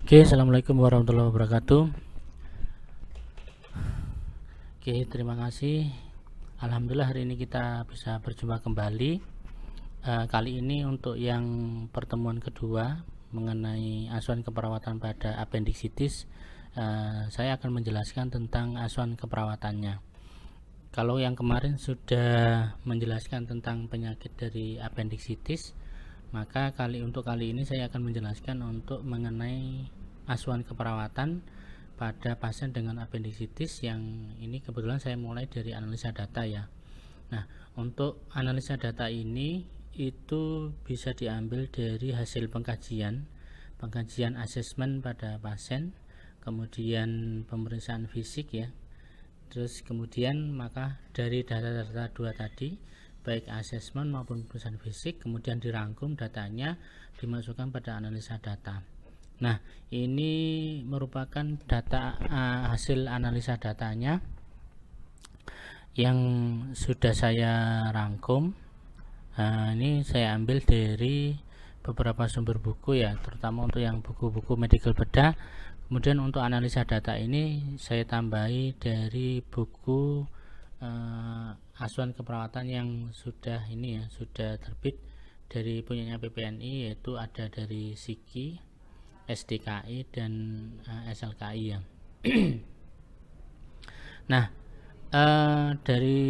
Oke, assalamualaikum warahmatullahi wabarakatuh. Oke, terima kasih. Alhamdulillah hari ini kita bisa berjumpa kembali. Kali ini untuk yang pertemuan kedua mengenai asuhan keperawatan pada appendicitis, saya akan menjelaskan tentang asuhan keperawatannya. Kalau yang kemarin sudah menjelaskan tentang penyakit dari appendicitis, maka untuk kali ini saya akan menjelaskan untuk mengenai asuhan keperawatan pada pasien dengan appendicitis. Yang ini kebetulan saya mulai dari analisa data ya. Nah, untuk analisa data ini itu bisa diambil dari hasil pengkajian asesmen pada pasien, kemudian pemeriksaan fisik ya. Terus kemudian maka dari data-data dua tadi, baik asesmen maupun pemeriksaan fisik, kemudian dirangkum datanya dimasukkan pada analisa data. Nah, ini merupakan data hasil analisa datanya yang sudah saya rangkum. Ini saya ambil dari beberapa sumber buku ya, terutama untuk yang buku-buku medical bedah. Kemudian untuk analisa data ini saya tambahi dari buku asuhan keperawatan yang sudah terbit dari punyanya PPNI, yaitu ada dari SIKI, SDKI dan SLKI ya. Nah, dari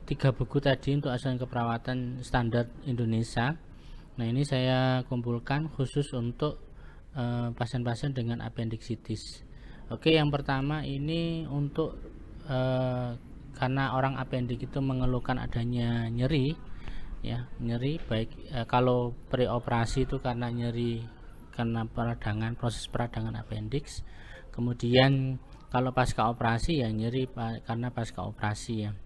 3 buku tadi untuk asuhan keperawatan standar Indonesia, nah ini saya kumpulkan khusus untuk pasien-pasien dengan appendicitis. Oke, yang pertama ini untuk karena orang appendik itu mengeluhkan adanya nyeri ya, nyeri baik kalau preoperasi itu karena nyeri karena proses peradangan appendix, kemudian kalau pasca operasi ya nyeri karena pasca operasi ya.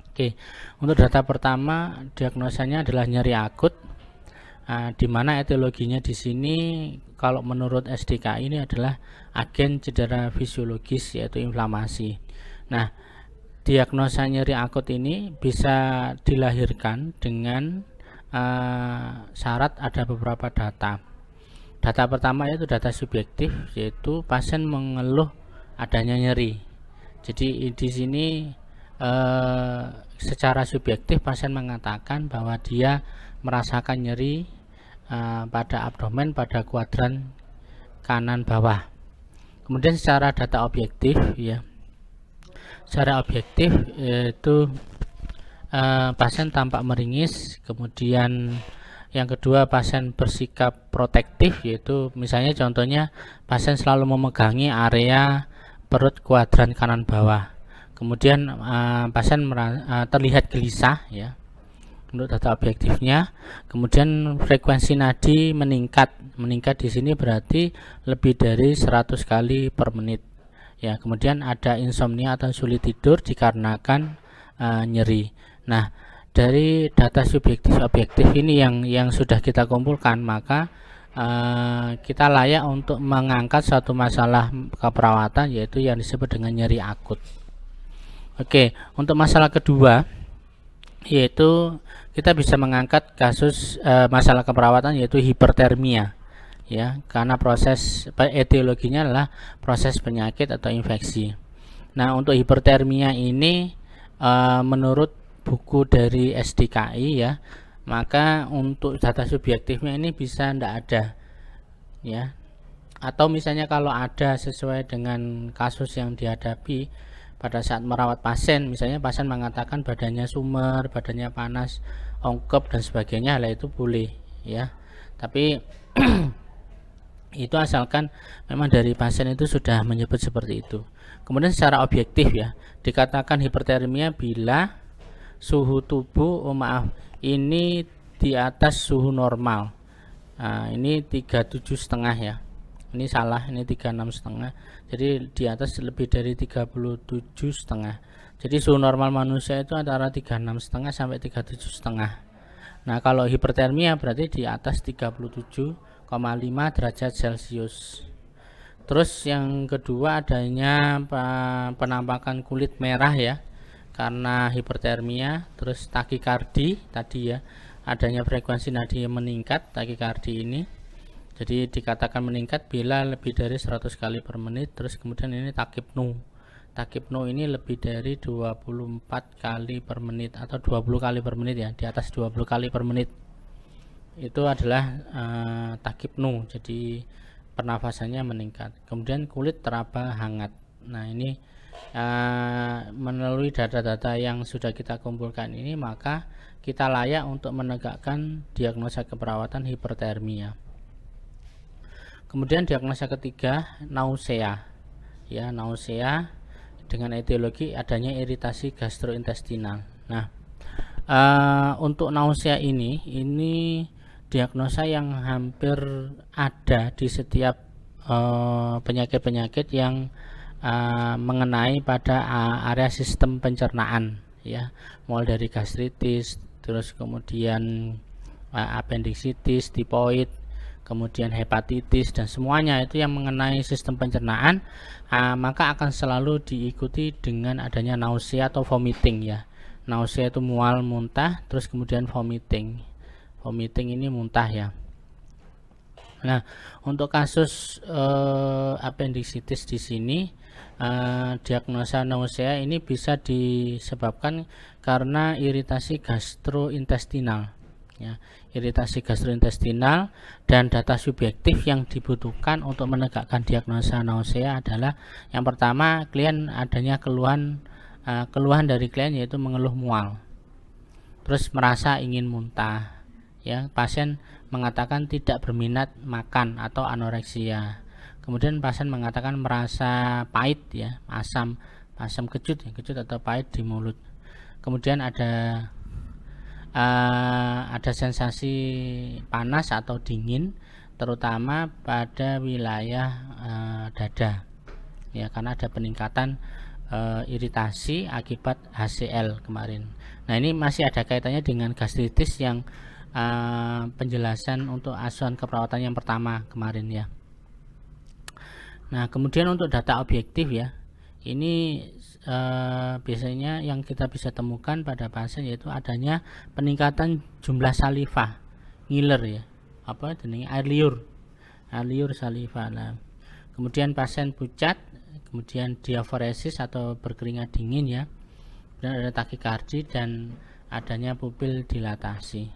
Oke, untuk data pertama diagnosanya adalah nyeri akut, di mana etiologinya di sini kalau menurut SDKI ini adalah agen cedera fisiologis yaitu inflamasi. Nah, diagnosa nyeri akut ini bisa dilahirkan dengan syarat ada beberapa data. Data pertama yaitu data subjektif, yaitu pasien mengeluh adanya nyeri. Jadi di sini secara subjektif pasien mengatakan bahwa dia merasakan nyeri pada abdomen pada kuadran kanan bawah. Kemudian secara data objektif ya, secara objektif yaitu pasien tampak meringis. Kemudian yang kedua, pasien bersikap protektif, yaitu misalnya contohnya pasien selalu memegangi area perut kuadran kanan bawah. Kemudian pasien terlihat gelisah ya untuk data objektifnya. Kemudian frekuensi nadi meningkat di sini berarti lebih dari 100 kali per menit ya. Kemudian ada insomnia atau sulit tidur dikarenakan nyeri. Nah, dari data subjektif objektif ini yang sudah kita kumpulkan, maka kita layak untuk mengangkat satu masalah keperawatan, yaitu yang disebut dengan nyeri akut. Oke, untuk masalah kedua, yaitu kita bisa mengangkat kasus masalah keperawatan yaitu hipertermia ya, karena proses etiologinya adalah proses penyakit atau infeksi. Nah, untuk hipertermia ini menurut buku dari SDKI ya, maka untuk data subjektifnya ini bisa tidak ada ya, atau misalnya kalau ada sesuai dengan kasus yang dihadapi pada saat merawat pasien, misalnya pasien mengatakan badannya summer, badannya panas, ongkep dan sebagainya, lah itu boleh ya. Tapi itu asalkan memang dari pasien itu sudah menyebut seperti itu. Kemudian secara objektif ya, dikatakan hipertermia bila suhu tubuh ini di atas suhu normal. Nah, ini 37,5 ya. Ini salah, ini 36,5. Jadi di atas lebih dari 37,5. Jadi suhu normal manusia itu antara 36,5 sampai 37,5. Nah, kalau hipertermia berarti di atas 37,5 derajat Celcius. Terus yang kedua adanya penampakan kulit merah ya, karena hipertermia. Terus takikardi tadi ya, adanya frekuensi nadi yang meningkat, takikardi ini. Jadi dikatakan meningkat bila lebih dari 100 kali per menit. Terus kemudian ini takipnu. Takipnu ini lebih dari 24 kali per menit atau 20 kali per menit ya, di atas 20 kali per menit. Itu adalah takipnu. Jadi pernafasannya meningkat. Kemudian kulit teraba hangat. Nah, ini melalui data-data yang sudah kita kumpulkan ini, maka kita layak untuk menegakkan diagnosa keperawatan hipertermia. Kemudian diagnosa ketiga, nausea. Ya, nausea dengan etiologi adanya iritasi gastrointestinal. Nah, untuk nausea ini diagnosa yang hampir ada di setiap penyakit-penyakit yang mengenai pada area sistem pencernaan, ya, mulai dari gastritis, terus kemudian appendicitis, tipoid, kemudian hepatitis, dan semuanya itu yang mengenai sistem pencernaan, maka akan selalu diikuti dengan adanya nausea atau vomiting ya. Nausea itu mual, muntah, terus kemudian vomiting. Vomiting ini muntah ya. Nah, untuk kasus appendicitis di sini, diagnosa nausea ini bisa disebabkan karena iritasi gastrointestinal. Ya, iritasi gastrointestinal, dan data subjektif yang dibutuhkan untuk menegakkan diagnosa nausea adalah yang pertama, klien adanya keluhan dari klien yaitu mengeluh mual, terus merasa ingin muntah, ya, pasien mengatakan tidak berminat makan atau anoreksia, kemudian pasien mengatakan merasa pahit ya, asam kecut atau pahit di mulut, kemudian ada sensasi panas atau dingin terutama pada wilayah dada ya, karena ada peningkatan iritasi akibat HCl kemarin. Nah, ini masih ada kaitannya dengan gastritis yang penjelasan untuk asuhan keperawatan yang pertama kemarin ya. Nah, kemudian untuk data objektif ya, ini biasanya yang kita bisa temukan pada pasien yaitu adanya peningkatan jumlah saliva, ngiler ya, air liur saliva. Nah, kemudian pasien pucat, kemudian diaforesis atau berkeringat dingin ya, dan ada takikardi dan adanya pupil dilatasi.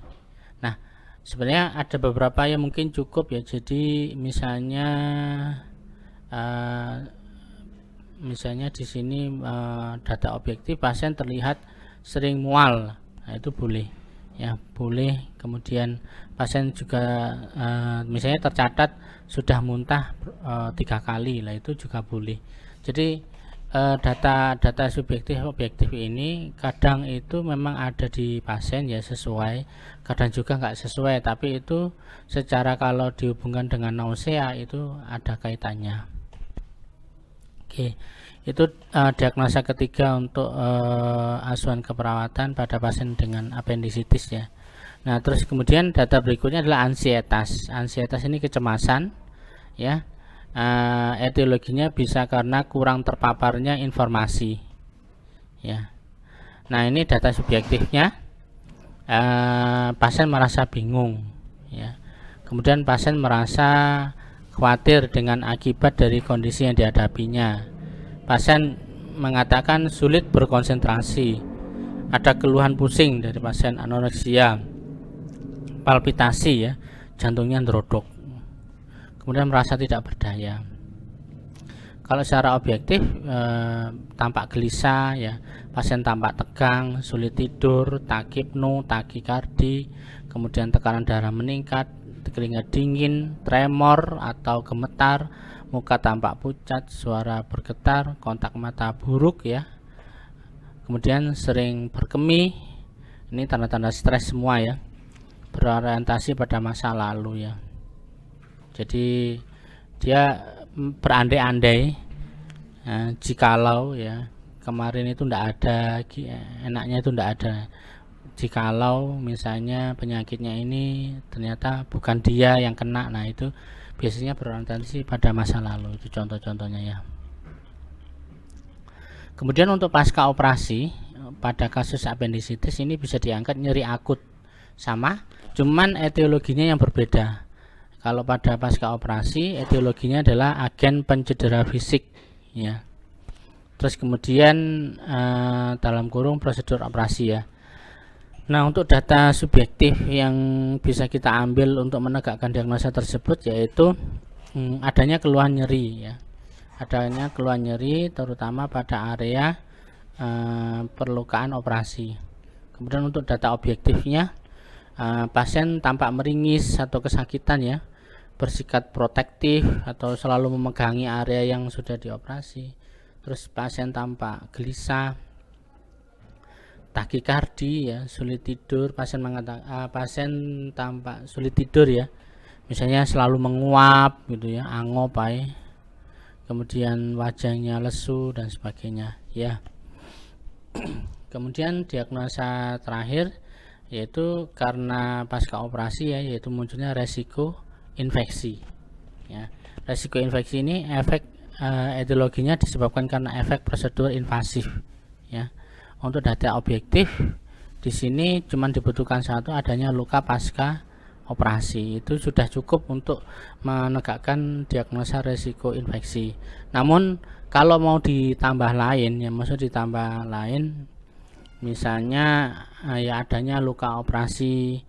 Nah, sebenarnya ada beberapa yang mungkin cukup ya. Jadi misalnya di sini data objektif pasien terlihat sering mual, nah itu boleh ya, boleh. Kemudian pasien juga misalnya tercatat sudah muntah 3 kali, lah itu juga boleh. Jadi data subjektif objektif ini kadang itu memang ada di pasien ya sesuai, kadang juga nggak sesuai, tapi itu secara kalau dihubungkan dengan nausea itu ada kaitannya. Oke, itu diagnosa ketiga untuk asuhan keperawatan pada pasien dengan appendicitis ya. Nah, terus kemudian data berikutnya adalah ansietas. Ansietas ini kecemasan ya. Etiologinya bisa karena kurang terpaparnya informasi ya. Nah, ini data subjektifnya, pasien merasa bingung ya. Kemudian pasien merasa khawatir dengan akibat dari kondisi yang dihadapinya. Pasien mengatakan sulit berkonsentrasi, ada keluhan pusing dari pasien anoreksia, palpitasi ya, jantungnya nerodok, kemudian merasa tidak berdaya. Kalau secara objektif tampak gelisah ya, pasien tampak tegang, sulit tidur, takipnu, takikardi, kemudian tekanan darah meningkat, keringat dingin, tremor atau gemetar, muka tampak pucat, suara bergetar, kontak mata buruk ya, kemudian sering berkemih. Ini tanda-tanda stres semua ya, berorientasi pada masa lalu ya. Jadi dia berandai-andai jikalau ya kemarin itu tidak ada, enaknya itu tidak ada, jikalau misalnya penyakitnya ini ternyata bukan dia yang kena. Nah, itu biasanya berorientasi pada masa lalu. Itu contoh-contohnya ya. Kemudian untuk pasca operasi pada kasus appendicitis ini bisa diangkat nyeri akut sama, cuman etiologinya yang berbeda. Kalau pada pasca operasi, etiologinya adalah agen pencedera fisik, ya. Terus kemudian dalam kurung prosedur operasi, ya. Nah, untuk data subjektif yang bisa kita ambil untuk menegakkan diagnosa tersebut yaitu adanya keluhan nyeri, ya. Adanya keluhan nyeri terutama pada area perlukaan operasi. Kemudian untuk data objektifnya, pasien tampak meringis atau kesakitan, ya, bersikap protektif atau selalu memegangi area yang sudah dioperasi. Terus pasien tampak gelisah, takikardi, ya, sulit tidur. Pasien tampak sulit tidur, ya, misalnya selalu menguap gitu, ya, angop, kemudian wajahnya lesu dan sebagainya, ya. Kemudian diagnosa terakhir yaitu karena pasca operasi, ya, yaitu munculnya resiko infeksi, ya. Resiko infeksi ini efek etiologinya disebabkan karena efek prosedur invasif, ya. Untuk data objektif di sini cuma dibutuhkan satu, adanya luka pasca operasi. Itu sudah cukup untuk menegakkan diagnosa resiko infeksi. Namun kalau mau ditambah lain, ya, maksud ditambah lain, misalnya ya adanya luka operasi,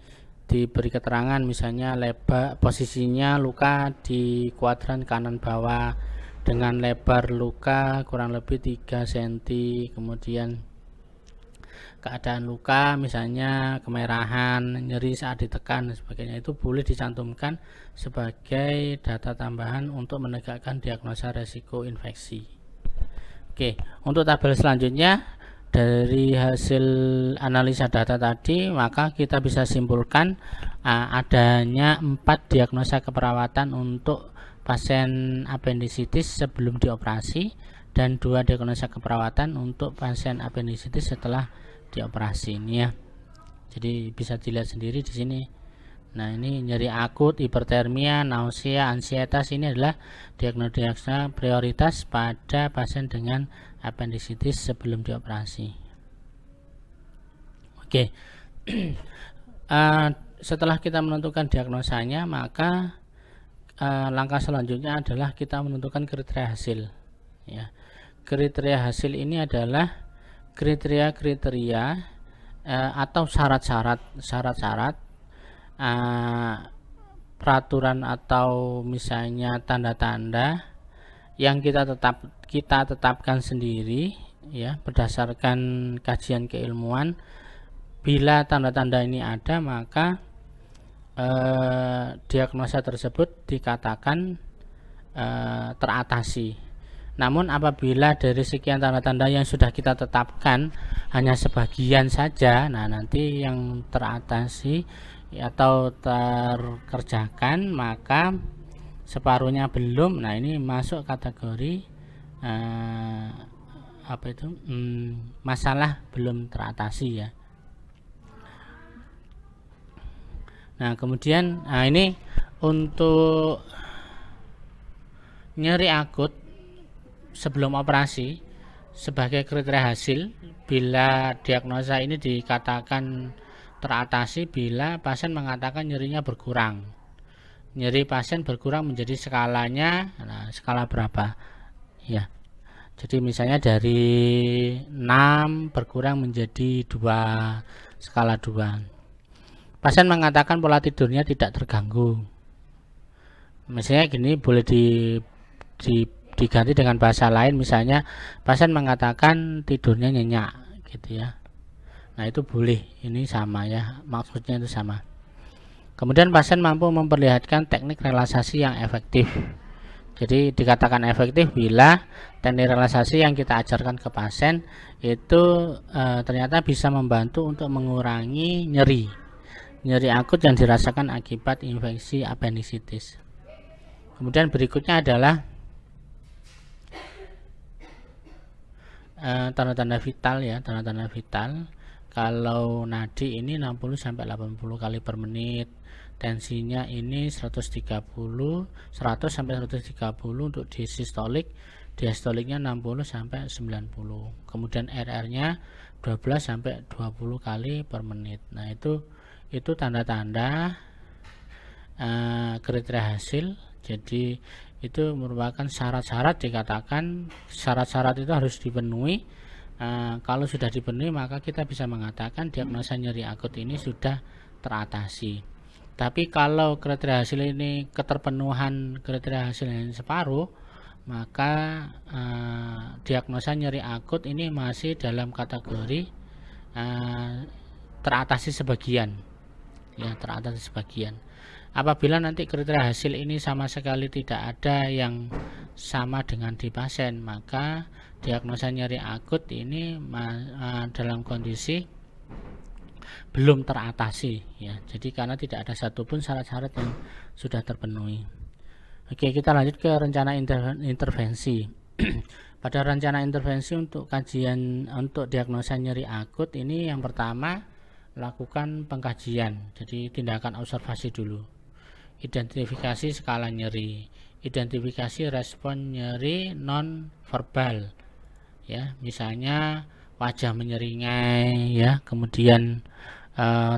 diberi keterangan misalnya lebar posisinya luka di kuadran kanan bawah dengan lebar luka kurang lebih 3 cm, kemudian keadaan luka misalnya kemerahan, nyeri saat ditekan dan sebagainya, itu boleh dicantumkan sebagai data tambahan untuk menegakkan diagnosa resiko infeksi. Oke, untuk tabel selanjutnya, dari hasil analisa data tadi maka kita bisa simpulkan adanya 4 diagnosa keperawatan untuk pasien apendisitis sebelum dioperasi dan 2 diagnosa keperawatan untuk pasien apendisitis setelah dioperasi, ini, ya. Jadi bisa dilihat sendiri di sini. Nah, ini nyeri akut, hipertermia, nausea, ansietas, ini adalah diagnosa prioritas pada pasien dengan apendisitis sebelum dioperasi. Oke. Setelah kita menentukan diagnosanya, maka langkah selanjutnya adalah kita menentukan kriteria hasil, ya. Kriteria hasil ini adalah kriteria-kriteria atau syarat-syarat peraturan atau misalnya tanda-tanda yang kita tetapkan sendiri, ya, berdasarkan kajian keilmuan. Bila tanda-tanda ini ada, maka diagnosa tersebut dikatakan teratasi. Namun apabila dari sekian tanda-tanda yang sudah kita tetapkan hanya sebagian saja, nah nanti yang teratasi atau terkerjakan, maka separuhnya belum. Nah, ini masuk kategori masalah belum teratasi, ya. Nah, kemudian ini untuk nyeri akut sebelum operasi sebagai kriteria hasil, bila diagnosa ini dikatakan teratasi bila pasien mengatakan nyerinya berkurang. Nyeri pasien berkurang menjadi skalanya, nah, skala berapa, ya. Jadi misalnya dari 6 berkurang menjadi 2, skala 2. Pasien mengatakan pola tidurnya tidak terganggu. Misalnya gini, boleh diganti dengan bahasa lain, misalnya pasien mengatakan tidurnya nyenyak, gitu, ya. Nah, itu boleh, ini sama, ya, maksudnya itu sama. Kemudian pasien mampu memperlihatkan teknik relaksasi yang efektif. Jadi dikatakan efektif bila teknik relaksasi yang kita ajarkan ke pasien itu ternyata bisa membantu untuk mengurangi nyeri akut yang dirasakan akibat infeksi apendisitis. Kemudian berikutnya adalah tanda-tanda vital, ya, tanda-tanda vital. Kalau nadi ini 60-80 kali per menit, tensinya ini 100 sampai 130 untuk diastolik, diastoliknya 60 sampai 90. Kemudian RR-nya 12 sampai 20 kali per menit. Nah, itu tanda-tanda kriteria hasil. Jadi itu merupakan syarat-syarat, dikatakan syarat-syarat itu harus dipenuhi. Kalau sudah dipenuhi maka kita bisa mengatakan diagnosa nyeri akut ini sudah teratasi. Tapi kalau kriteria hasil ini keterpenuhan kriteria hasil yang separuh, maka diagnosa nyeri akut ini masih dalam kategori teratasi sebagian, ya, teratasi sebagian. Apabila nanti kriteria hasil ini sama sekali tidak ada yang sama dengan di pasien, maka diagnosa nyeri akut ini dalam kondisi belum teratasi, ya. Jadi karena tidak ada satupun syarat-syarat yang sudah terpenuhi. Oke, kita lanjut ke rencana intervensi. Pada rencana intervensi untuk kajian untuk diagnosa nyeri akut ini, yang pertama lakukan pengkajian. Jadi tindakan observasi dulu. Identifikasi skala nyeri, identifikasi respon nyeri non verbal, ya, misalnya wajah menyeringai, ya, kemudian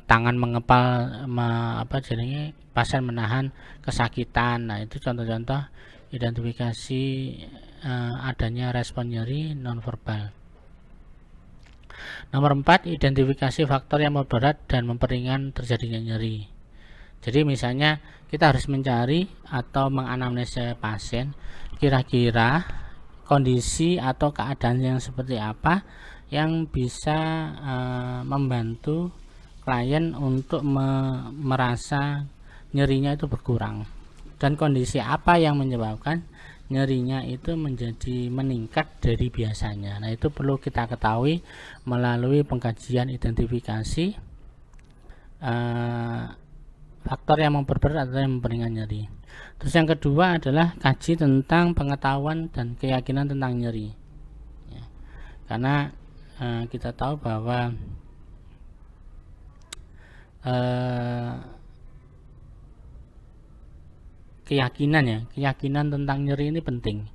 tangan mengepal, jadinya pasien menahan kesakitan. Nah, itu contoh-contoh identifikasi adanya respon nyeri non verbal. Nomor 4, identifikasi faktor yang memberat dan memperingan terjadinya nyeri. Jadi misalnya kita harus mencari atau menganamnesa pasien, kira-kira kondisi atau keadaan yang seperti apa yang bisa membantu klien untuk merasa nyerinya itu berkurang, dan kondisi apa yang menyebabkan nyerinya itu menjadi meningkat dari biasanya. Nah, itu perlu kita ketahui melalui pengkajian identifikasi faktor yang memperberat atau yang memperingan nyeri. Terus yang kedua adalah kaji tentang pengetahuan dan keyakinan tentang nyeri, ya. Karena kita tahu bahwa keyakinan tentang nyeri ini penting.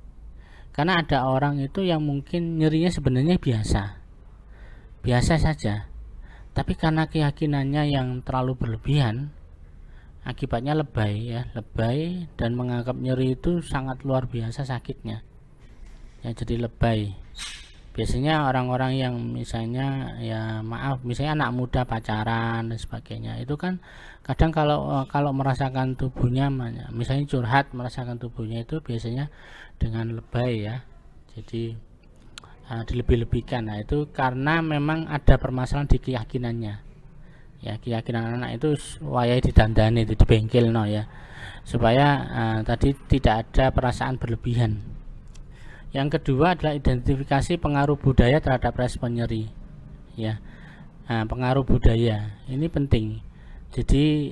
Karena ada orang itu yang mungkin nyerinya sebenarnya biasa saja, tapi karena keyakinannya yang terlalu berlebihan, akibatnya lebay dan menganggap nyeri itu sangat luar biasa sakitnya, ya, jadi lebay. Biasanya orang-orang yang misalnya, ya maaf, misalnya anak muda pacaran dan sebagainya, itu kan kadang kalau merasakan tubuhnya, misalnya curhat merasakan tubuhnya itu biasanya dengan lebay, ya, jadi dilebih-lebihkan. Nah, itu karena memang ada permasalahan di keyakinannya, ya. Keyakinan anak itu wayahe didandani, di bengkel, no, ya, supaya tadi tidak ada perasaan berlebihan. Yang kedua adalah identifikasi pengaruh budaya terhadap respon nyeri, ya. Nah, pengaruh budaya ini penting. Jadi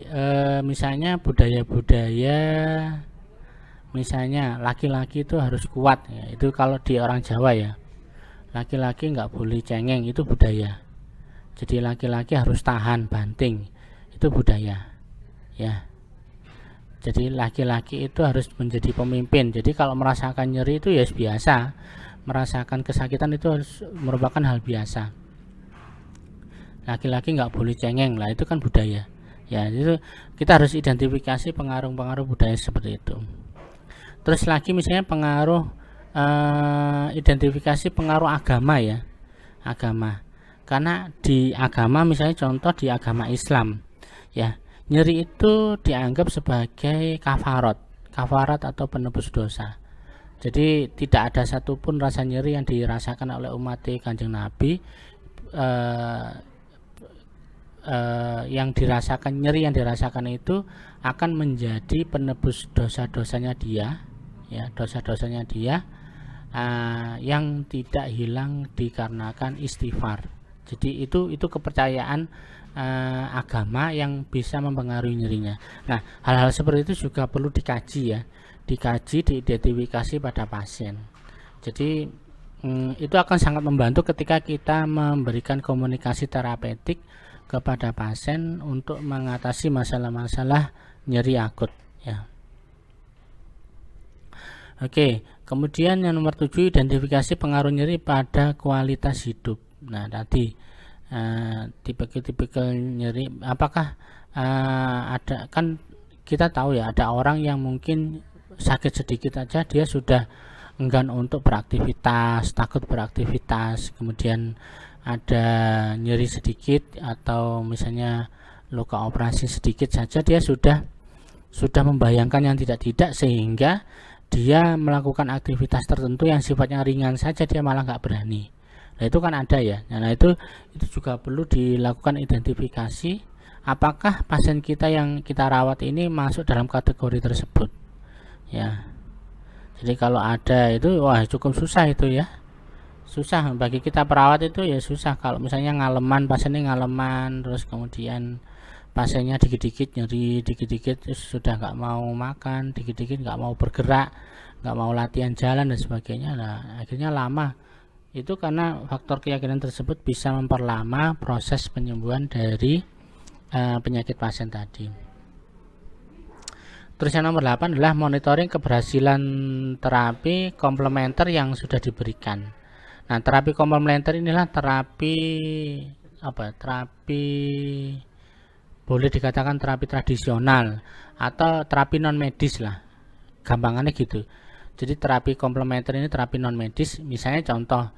misalnya budaya-budaya, misalnya laki-laki itu harus kuat, ya. Itu kalau di orang Jawa, ya, laki-laki nggak boleh cengeng, itu budaya. Jadi laki-laki harus tahan banting, itu budaya, ya. Jadi laki-laki itu harus menjadi pemimpin. Jadi kalau merasakan nyeri itu ya biasa, merasakan kesakitan itu harus merupakan hal biasa. Laki-laki nggak boleh cengeng, lah itu kan budaya, ya. Itu kita harus identifikasi pengaruh-pengaruh budaya seperti itu. Terus lagi misalnya pengaruh identifikasi pengaruh agama, ya, agama. Karena di agama, misalnya contoh di agama Islam, ya, nyeri itu dianggap sebagai kafarat atau penebus dosa. Jadi tidak ada satupun rasa nyeri yang dirasakan oleh umat Kanjeng Nabi nyeri yang dirasakan itu akan menjadi penebus dosa-dosanya dia, ya, dosa-dosanya dia yang tidak hilang dikarenakan istighfar. Jadi itu kepercayaan agama yang bisa mempengaruhi nyerinya. Nah, hal-hal seperti itu juga perlu dikaji, ya, diidentifikasi pada pasien. Jadi itu akan sangat membantu ketika kita memberikan komunikasi terapeutik kepada pasien untuk mengatasi masalah-masalah nyeri akut, ya. Oke, kemudian yang nomor 7, identifikasi pengaruh nyeri pada kualitas hidup. Nah, tadi tipikal nyeri, apakah ada, kan kita tahu ya, ada orang yang mungkin sakit sedikit aja dia sudah enggan untuk beraktivitas, takut beraktivitas, kemudian ada nyeri sedikit atau misalnya luka operasi sedikit saja dia sudah membayangkan yang tidak-tidak, sehingga dia melakukan aktivitas tertentu yang sifatnya ringan saja dia malah nggak berani. Nah itu kan ada ya. Nah itu juga perlu dilakukan identifikasi apakah pasien kita yang kita rawat ini masuk dalam kategori tersebut ya. Jadi kalau ada itu wah cukup susah itu ya, susah bagi kita perawat itu ya, susah kalau misalnya ngaleman, pasiennya ngaleman terus kemudian pasiennya dikit-dikit nyeri, dikit-dikit sudah nggak mau makan, dikit-dikit nggak mau bergerak, nggak mau latihan jalan dan sebagainya. Nah akhirnya lama. Itu karena faktor keyakinan tersebut bisa memperlama proses penyembuhan dari penyakit pasien tadi. Terus yang nomor 8 adalah monitoring keberhasilan terapi komplementer yang sudah diberikan. Nah, terapi komplementer inilah terapi terapi boleh dikatakan terapi tradisional atau terapi non medis lah, gampangannya gitu. Jadi terapi komplementer ini terapi non medis, misalnya contoh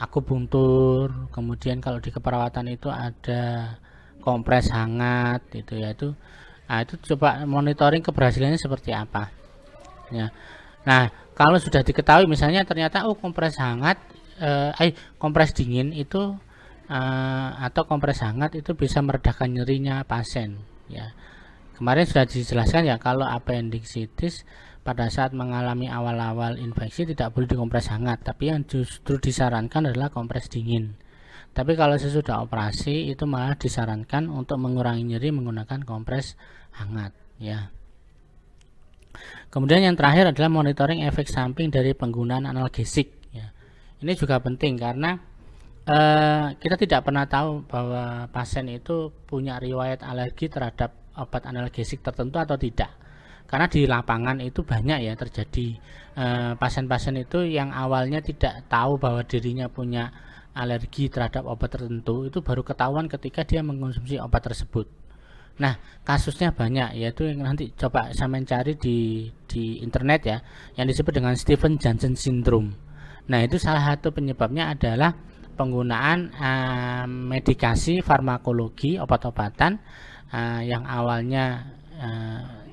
akupuntur, kemudian kalau di keperawatan itu ada kompres hangat gitu ya, itu coba monitoring keberhasilannya seperti apa ya. Nah kalau sudah diketahui misalnya ternyata kompres hangat kompres dingin itu atau kompres hangat itu bisa meredakan nyerinya pasien ya. Kemarin sudah dijelaskan ya, kalau appendicitis pada saat mengalami awal-awal infeksi tidak boleh dikompres hangat, tapi yang justru disarankan adalah kompres dingin. Tapi kalau sesudah operasi itu malah disarankan untuk mengurangi nyeri menggunakan kompres hangat ya. Kemudian yang terakhir adalah monitoring efek samping dari penggunaan analgesik ya. Ini juga penting karena kita tidak pernah tahu bahwa pasien itu punya riwayat alergi terhadap obat analgesik tertentu atau tidak. Karena di lapangan itu banyak ya terjadi pasien-pasien itu yang awalnya tidak tahu bahwa dirinya punya alergi terhadap obat tertentu, itu baru ketahuan ketika dia mengkonsumsi obat tersebut. Nah kasusnya banyak, yaitu yang nanti coba saya mencari di internet ya, yang disebut dengan Stevens-Johnson syndrome. Nah itu salah satu penyebabnya adalah penggunaan medikasi farmakologi, obat-obatan yang awalnya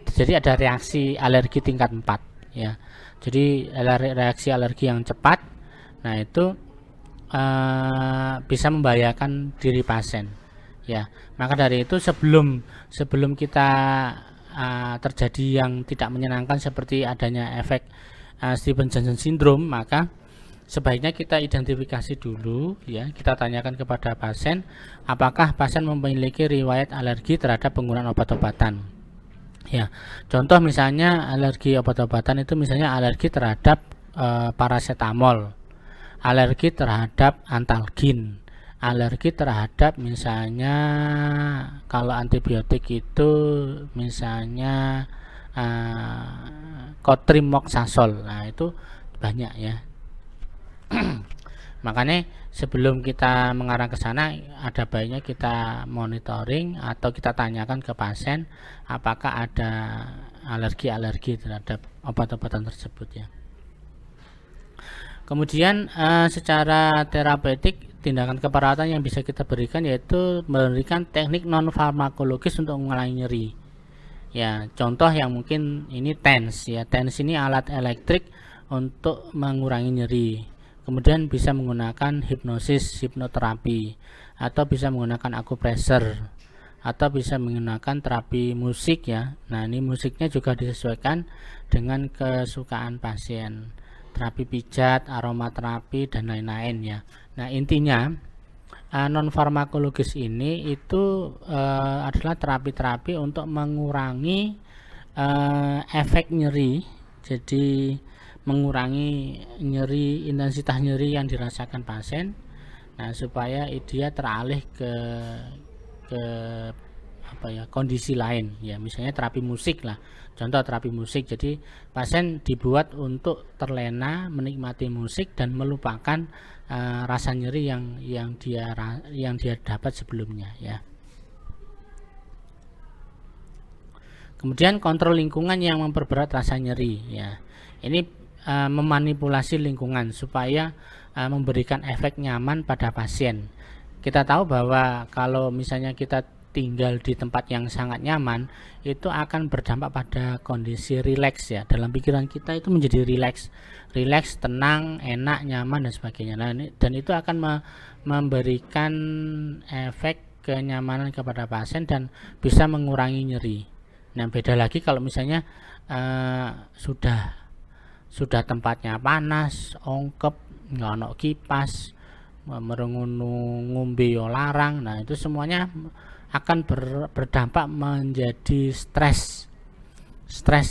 jadi ada reaksi alergi tingkat 4 ya. Jadi reaksi alergi yang cepat, nah itu bisa membahayakan diri pasien ya. Maka dari itu sebelum kita terjadi yang tidak menyenangkan seperti adanya efek Stevens-Johnson syndrome, maka sebaiknya kita identifikasi dulu ya, kita tanyakan kepada pasien apakah pasien memiliki riwayat alergi terhadap penggunaan obat-obatan ya. Contoh misalnya alergi obat-obatan itu misalnya alergi terhadap paracetamol, alergi terhadap antalgin, alergi terhadap misalnya kalau antibiotik itu misalnya cotrimoxazole. Nah itu banyak ya. Makanya sebelum kita mengarah ke sana ada baiknya kita monitoring atau kita tanyakan ke pasien apakah ada alergi terhadap obat-obatan tersebut ya. Kemudian secara terapeutik tindakan keperawatan yang bisa kita berikan yaitu memberikan teknik non farmakologis untuk mengurangi nyeri. Ya, contoh yang mungkin ini TENS ya. TENS ini alat elektrik untuk mengurangi nyeri. Kemudian bisa menggunakan hipnosis, hipnoterapi, atau bisa menggunakan akupressor, atau bisa menggunakan terapi musik ya. Nah, ini musiknya juga disesuaikan dengan kesukaan pasien. Terapi pijat, aromaterapi dan lain-lain ya. Nah, intinya non farmakologis ini itu adalah terapi-terapi untuk mengurangi efek nyeri. Jadi mengurangi nyeri, intensitas nyeri yang dirasakan pasien. Nah, supaya dia teralih ke kondisi lain ya, misalnya terapi musik lah. Contoh terapi musik, jadi pasien dibuat untuk terlena menikmati musik dan melupakan rasa nyeri yang dia dapat sebelumnya ya. Kemudian kontrol lingkungan yang memperberat rasa nyeri ya. Ini memanipulasi lingkungan supaya memberikan efek nyaman pada pasien. Kita tahu bahwa kalau misalnya kita tinggal di tempat yang sangat nyaman, itu akan berdampak pada kondisi rileks ya. Dalam pikiran kita itu menjadi rileks, tenang, enak, nyaman dan sebagainya. Nah, dan itu akan memberikan efek kenyamanan kepada pasien dan bisa mengurangi nyeri. Nah, beda lagi kalau misalnya sudah tempatnya panas, ongkep, nggak ono kipas, merengunu, ngombe yo larang. Nah, itu semuanya akan berdampak menjadi stres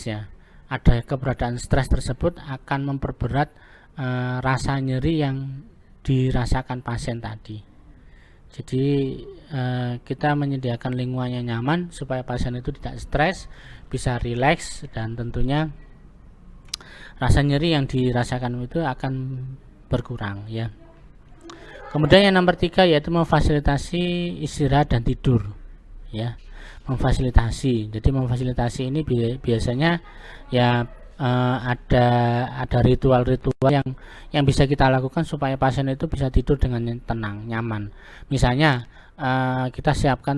ya. Ada keberadaan stres tersebut akan memperberat rasa nyeri yang dirasakan pasien tadi. Jadi kita menyediakan lingkungan yang nyaman supaya pasien itu tidak stres, bisa rileks, dan tentunya rasa nyeri yang dirasakan itu akan berkurang ya. Kemudian yang nomor 3 yaitu memfasilitasi istirahat dan tidur ya. Memfasilitasi. Jadi memfasilitasi ini biasanya ya ada ritual-ritual yang bisa kita lakukan supaya pasien itu bisa tidur dengan tenang, nyaman. Misalnya kita siapkan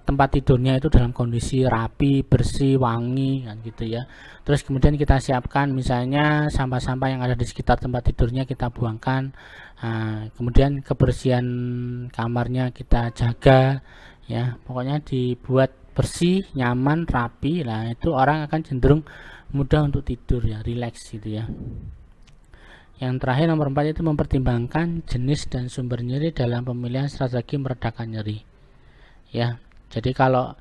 tempat tidurnya itu dalam kondisi rapi, bersih, wangi kan gitu ya. Terus kemudian kita siapkan misalnya sampah-sampah yang ada di sekitar tempat tidurnya kita buangkan. Kemudian kebersihan kamarnya kita jaga ya. Pokoknya dibuat bersih, nyaman, rapi. Nah, itu orang akan cenderung mudah untuk tidur ya, rileks gitu ya. Yang terakhir nomor 4 itu mempertimbangkan jenis dan sumber nyeri dalam pemilihan strategi meredakan nyeri ya. Jadi kalau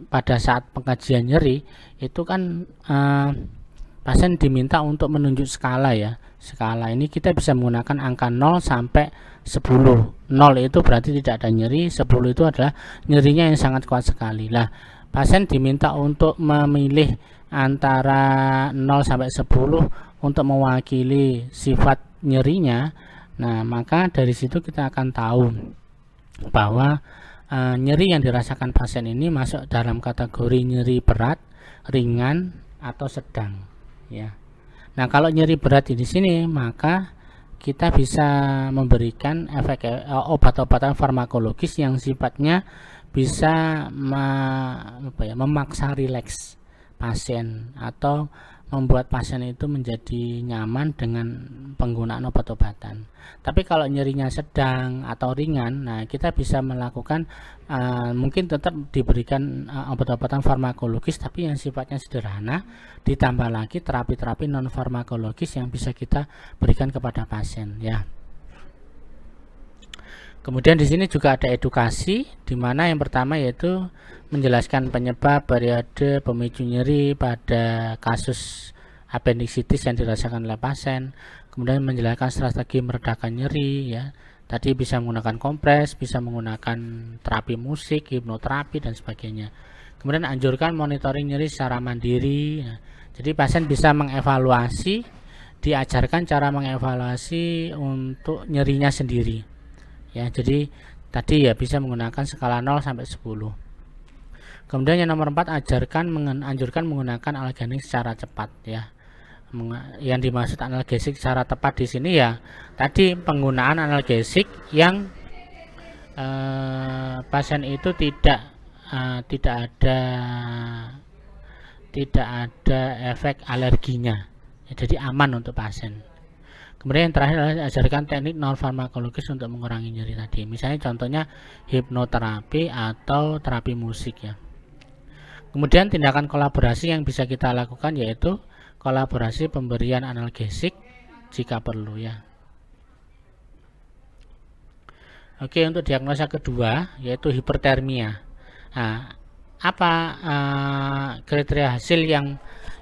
pada saat pengkajian nyeri itu kan pasien diminta untuk menunjuk skala ya. Skala ini kita bisa menggunakan angka 0 sampai 10. 0 itu berarti tidak ada nyeri, 10 itu adalah nyerinya yang sangat kuat sekali. Lah, pasien diminta untuk memilih antara 0 sampai 10 untuk mewakili sifat nyerinya. Nah, maka dari situ kita akan tahu bahwa nyeri yang dirasakan pasien ini masuk dalam kategori nyeri berat, ringan, atau sedang ya. Nah, kalau nyeri berat di sini maka kita bisa memberikan efek obat-obatan farmakologis yang sifatnya bisa memaksa rileks pasien atau membuat pasien itu menjadi nyaman dengan penggunaan obat-obatan. Tapi kalau nyerinya sedang atau ringan, nah kita bisa melakukan mungkin tetap diberikan obat-obatan farmakologis tapi yang sifatnya sederhana, ditambah lagi terapi-terapi non farmakologis yang bisa kita berikan kepada pasien ya. Kemudian di sini juga ada edukasi, di mana yang pertama yaitu menjelaskan penyebab, periode, pemicu nyeri pada kasus apendiksitis yang dirasakan oleh pasien. Kemudian menjelaskan strategi meredakan nyeri ya. Tadi bisa menggunakan kompres, bisa menggunakan terapi musik, hipnoterapi dan sebagainya. Kemudian anjurkan monitoring nyeri secara mandiri. Nah, jadi pasien bisa mengevaluasi, diajarkan cara mengevaluasi untuk nyerinya sendiri. Ya, jadi tadi ya bisa menggunakan skala 0 sampai 10. Kemudian yang nomor 4 anjurkan menggunakan analgesik secara cepat ya. Yang dimaksud analgesik secara tepat di sini ya tadi penggunaan analgesik yang pasien itu tidak ada efek alerginya ya, jadi aman untuk pasien. Kemudian yang terakhir adalah ajarkan teknik non farmakologis untuk mengurangi nyeri tadi. Misalnya contohnya hipnoterapi atau terapi musik ya. Kemudian tindakan kolaborasi yang bisa kita lakukan yaitu kolaborasi pemberian analgesik jika perlu ya. Oke, untuk diagnosa kedua yaitu hipertermia. Nah, apa kriteria hasil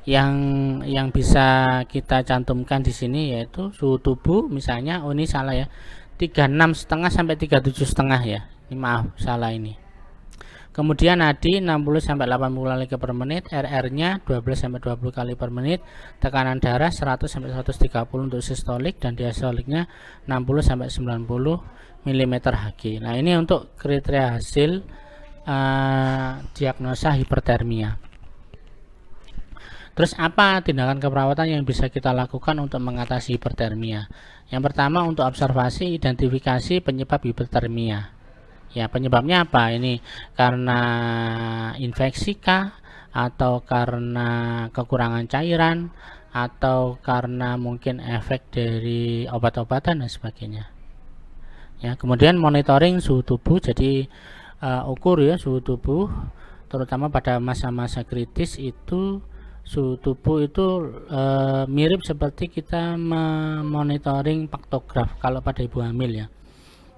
yang bisa kita cantumkan di sini yaitu suhu tubuh misalnya ini salah ya 36,5 sampai 37,5 ya. Ini maaf salah ini. Kemudian nadi 60 sampai 80 kali per menit, RR-nya 12 sampai 20 kali per menit, tekanan darah 100 sampai 130 untuk sistolik dan diastoliknya 60 sampai 90 mm Hg. Nah, ini untuk kriteria hasil diagnosa hipertermia. Terus apa tindakan keperawatan yang bisa kita lakukan untuk mengatasi hipertermia? Yang pertama, untuk observasi identifikasi penyebab hipertermia. Ya, penyebabnya apa? Ini karena infeksi kah, atau karena kekurangan cairan, atau karena mungkin efek dari obat-obatan dan sebagainya. Ya, kemudian monitoring suhu tubuh, jadi ukur ya suhu tubuh, terutama pada masa-masa kritis itu suhu tubuh itu mirip seperti kita memonitoring paktograf kalau pada ibu hamil ya.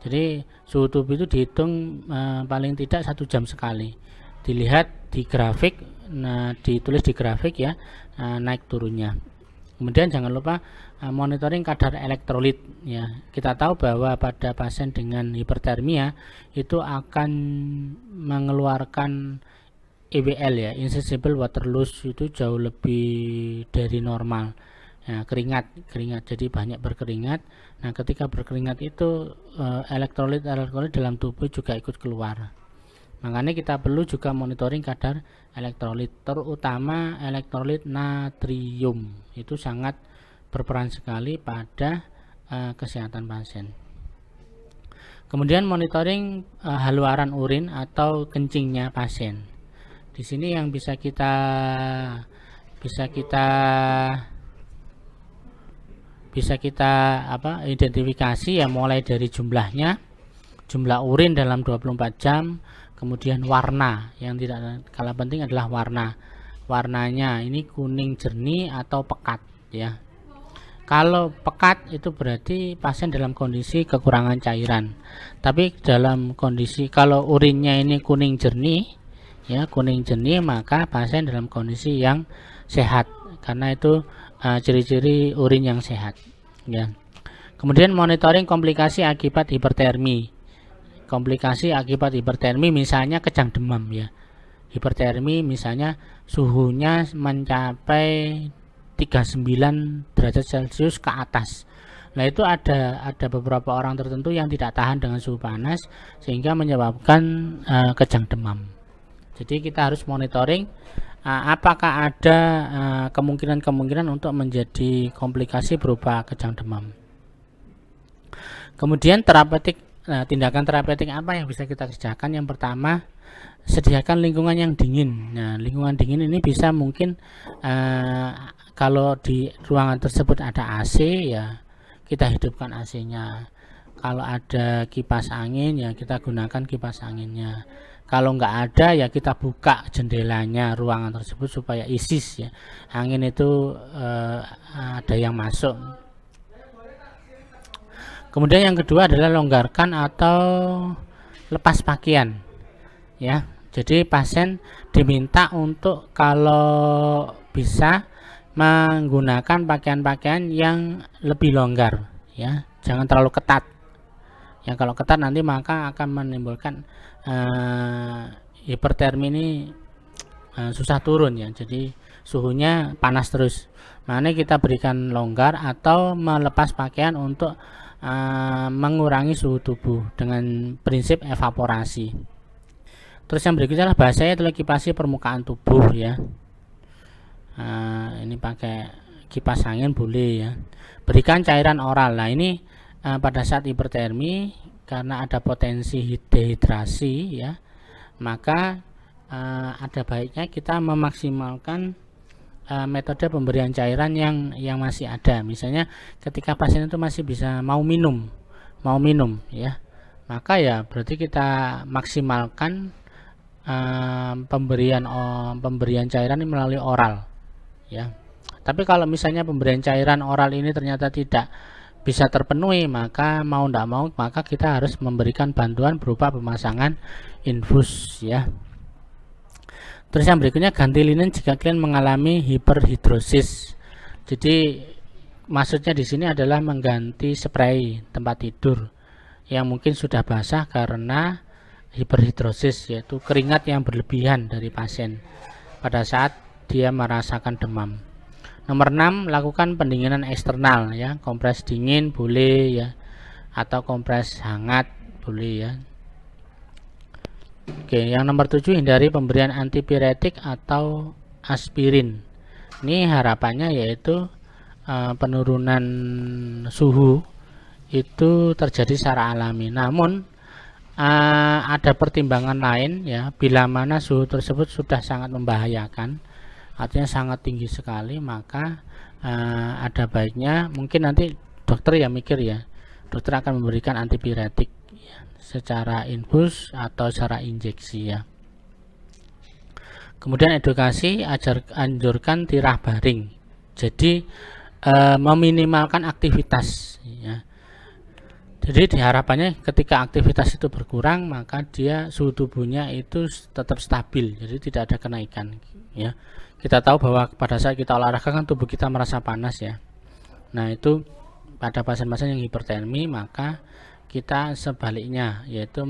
Jadi suhu tubuh itu dihitung paling tidak 1 jam sekali, dilihat di grafik, ditulis di grafik ya, naik turunnya. Kemudian jangan lupa monitoring kadar elektrolit ya. Kita tahu bahwa pada pasien dengan hipertermia itu akan mengeluarkan IWL ya, insoluble water loss, itu jauh lebih dari normal ya, keringat, jadi banyak berkeringat. Nah, ketika berkeringat itu elektrolit dalam tubuh juga ikut keluar. Makanya kita perlu juga monitoring kadar elektrolit, terutama elektrolit natrium, itu sangat berperan sekali pada kesehatan pasien. Kemudian monitoring haluaran urin atau kencingnya pasien. Di sini yang bisa kita identifikasi ya, mulai dari jumlah urin dalam 24 jam, kemudian warna, yang tidak kalah penting adalah warnanya ini kuning jernih atau pekat ya. Kalau pekat itu berarti pasien dalam kondisi kekurangan cairan. Tapi dalam kondisi kalau urinnya ini kuning jernih ya, maka pasien dalam kondisi yang sehat, karena itu ciri-ciri urin yang sehat ya. Kemudian monitoring komplikasi akibat hipertermi. Komplikasi akibat hipertermi misalnya kejang demam ya. Hipertermi misalnya suhunya mencapai 39 derajat Celcius ke atas. Nah, itu ada beberapa orang tertentu yang tidak tahan dengan suhu panas sehingga menyebabkan kejang demam. Jadi kita harus monitoring apakah ada kemungkinan untuk menjadi komplikasi berupa kejang demam. Kemudian tindakan terapeutik apa yang bisa kita kerjakan? Yang pertama, sediakan lingkungan yang dingin. Nah, lingkungan dingin ini bisa mungkin kalau di ruangan tersebut ada AC ya, kita hidupkan AC-nya. Kalau ada kipas angin ya, kita gunakan kipas anginnya. Kalau nggak ada ya, kita buka jendelanya ruangan tersebut supaya isis ya, angin itu ada yang masuk. Kemudian yang kedua adalah longgarkan atau lepas pakaian ya. Jadi pasien diminta untuk kalau bisa menggunakan pakaian-pakaian yang lebih longgar ya, jangan terlalu ketat. Yang kalau ketat nanti maka akan menimbulkan hipertermi ini susah turun ya, jadi suhunya panas terus. Makanya kita berikan longgar atau melepas pakaian untuk mengurangi suhu tubuh dengan prinsip evaporasi. Terus yang berikutnya adalah bahasanya adalah kipasi permukaan tubuh ya. Ini pakai kipas angin boleh ya. Berikan cairan oral. Nah, ini pada saat hipertermi karena ada potensi dehidrasi ya, maka ada baiknya kita memaksimalkan metode pemberian cairan yang masih ada. Misalnya ketika pasien itu masih bisa mau minum ya, maka ya berarti kita maksimalkan pemberian cairan ini melalui oral ya. Tapi kalau misalnya pemberian cairan oral ini ternyata tidak bisa terpenuhi, maka mau tidak mau maka kita harus memberikan bantuan berupa pemasangan infus ya. Terus yang berikutnya, ganti linen jika klien mengalami hiperhidrosis. Jadi maksudnya di sini adalah mengganti spray tempat tidur yang mungkin sudah basah karena hiperhidrosis, yaitu keringat yang berlebihan dari pasien pada saat dia merasakan demam. Nomor 6, lakukan pendinginan eksternal ya, kompres dingin boleh ya, atau kompres hangat boleh ya. Oke, yang nomor 7, hindari pemberian antipiretik atau aspirin. Ini harapannya yaitu penurunan suhu itu terjadi secara alami. Namun ada pertimbangan lain ya, bila mana suhu tersebut sudah sangat membahayakan, artinya sangat tinggi sekali, maka ada baiknya mungkin nanti dokter ya mikir ya, dokter akan memberikan antipiretik ya, secara infus atau secara injeksi ya. Kemudian edukasi, anjurkan tirah baring. Jadi meminimalkan aktivitas ya. Jadi diharapannya ketika aktivitas itu berkurang, maka dia suhu tubuhnya itu tetap stabil, jadi tidak ada kenaikan ya. Kita tahu bahwa pada saat kita olahraga kan tubuh kita merasa panas ya. Nah, itu pada pasien-pasien yang hipertermi, maka kita sebaliknya yaitu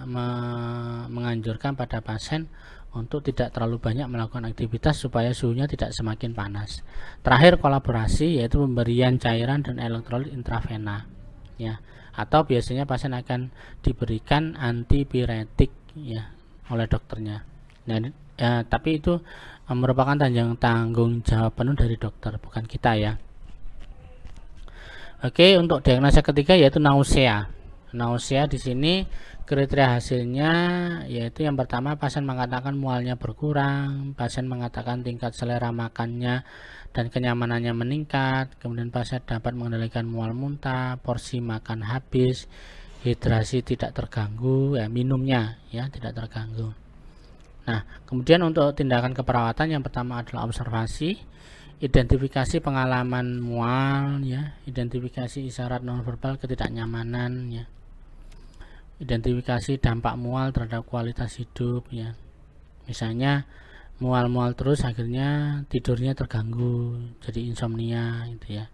menganjurkan pada pasien untuk tidak terlalu banyak melakukan aktivitas supaya suhunya tidak semakin panas. Terakhir, kolaborasi yaitu pemberian cairan dan elektrolit intravena ya, atau biasanya pasien akan diberikan antipiretik ya oleh dokternya. Nah, tapi itu merupakan tanggung jawab penuh dari dokter, bukan kita ya. Oke, untuk diagnosa ketiga yaitu nausea. Nausea di sini kriteria hasilnya yaitu yang pertama, pasien mengatakan mualnya berkurang, pasien mengatakan tingkat selera makannya dan kenyamanannya meningkat, kemudian pasien dapat mengendalikan mual muntah, porsi makan habis, hidrasi tidak terganggu, ya minumnya ya tidak terganggu. Nah, kemudian untuk tindakan keperawatan yang pertama adalah observasi, identifikasi pengalaman mual ya, identifikasi isyarat nonverbal ketidaknyamanan ya, identifikasi dampak mual terhadap kualitas hidup ya. Misalnya mual-mual terus akhirnya tidurnya terganggu jadi insomnia gitu ya.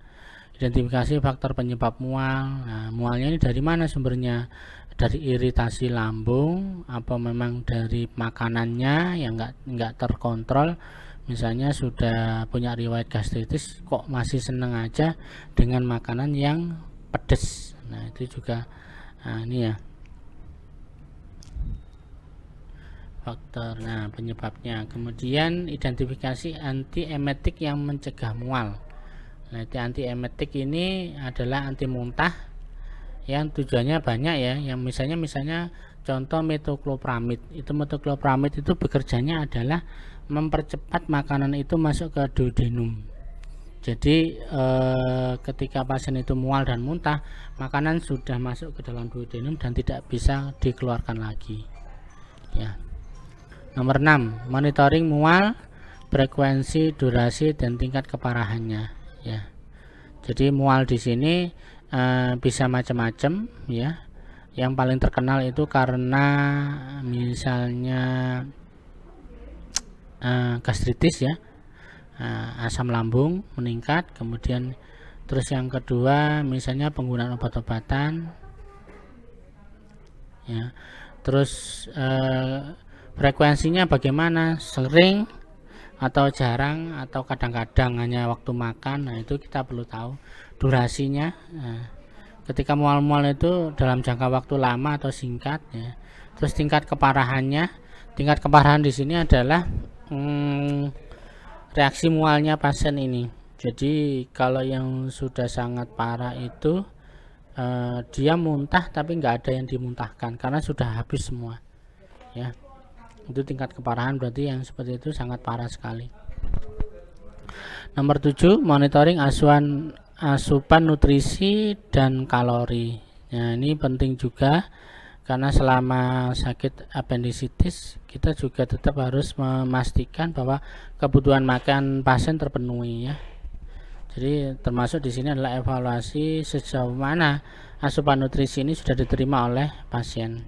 Identifikasi faktor penyebab mual. Nah, mualnya ini dari mana sumbernya? Dari iritasi lambung apa memang dari makanannya yang enggak terkontrol? Misalnya sudah punya riwayat gastritis kok masih seneng aja dengan makanan yang pedas. Nah, itu juga ini ya faktor penyebabnya. Kemudian identifikasi antiemetik yang mencegah mual. Nah, antiemetik ini adalah anti muntah yang tujuannya banyak ya, yang misalnya contoh metoclopramid. Metoclopramid itu bekerjanya adalah mempercepat makanan itu masuk ke duodenum. Jadi ketika pasien itu mual dan muntah, makanan sudah masuk ke dalam duodenum dan tidak bisa dikeluarkan lagi ya. Nomor 6, monitoring mual, frekuensi, durasi dan tingkat keparahannya ya. Jadi mual di sini bisa macam-macam ya. Yang paling terkenal itu karena misalnya gastritis ya, asam lambung meningkat. Kemudian terus yang kedua misalnya penggunaan obat-obatan ya. Terus frekuensinya bagaimana, sering atau jarang atau kadang-kadang hanya waktu makan. Nah, itu kita perlu tahu. Durasinya, ketika mual-mual itu dalam jangka waktu lama atau singkat ya. Terus tingkat keparahannya, tingkat keparahan di sini adalah reaksi mualnya pasien ini. Jadi kalau yang sudah sangat parah itu dia muntah tapi nggak ada yang dimuntahkan karena sudah habis semua ya. Itu tingkat keparahan, berarti yang seperti itu sangat parah sekali. Nomor 7, monitoring asupan nutrisi dan kalori. Nah, ini penting juga karena selama sakit apendisitis kita juga tetap harus memastikan bahwa kebutuhan makan pasien terpenuhi ya. Jadi termasuk di sini adalah evaluasi sejauh mana asupan nutrisi ini sudah diterima oleh pasien.